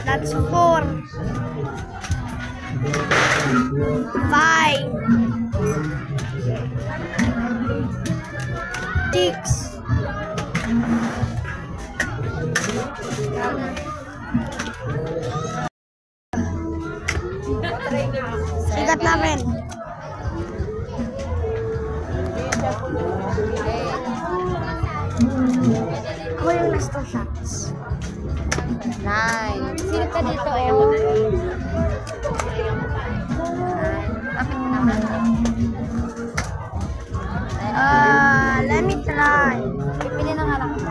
That's 4. 5. 6. Sigat namin. Ako yung last 2 shots. 9. Silip ka dito, eh. 9. Lapit mo naman. Let me try. Pipili ng harap mo.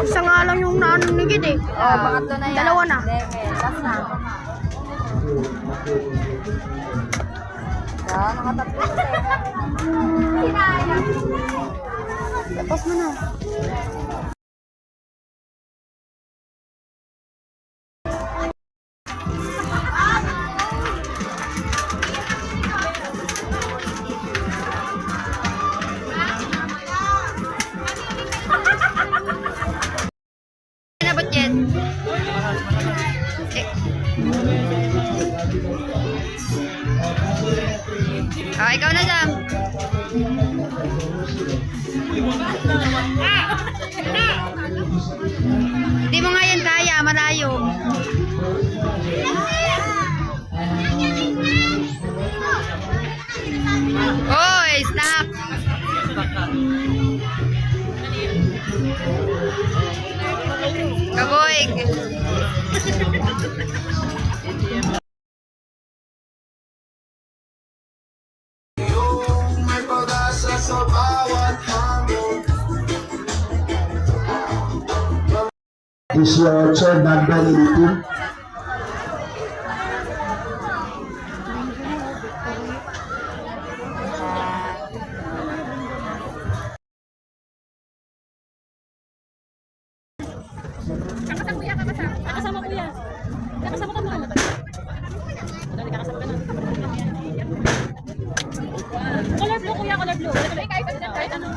Isa nga lang yung nanunigid eh. Oh, pangatlo na yan. Dalawa na. Last na. Nakatatlo na tapos mo na. Nabot yan. Ikaw na dyan. Hindi mo nga yan kaya, malayo. Oy, stop. Kaboy. Is your child number 18? Kakasama ko yan. Kakasama ka mo. Color blue kuya, color blue. Kahit ano.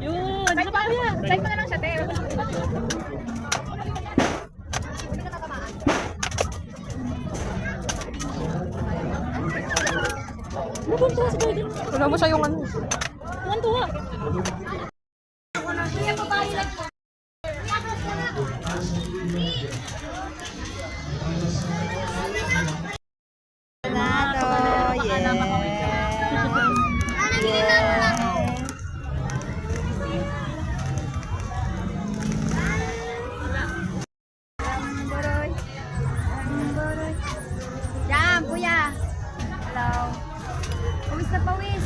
Yun. Ano pa kuya? Try mo na lang siya, te. Wala mo siya yung ano. Tuwan-tuwa. Jam, kuya. Hello. Pawis na pawis.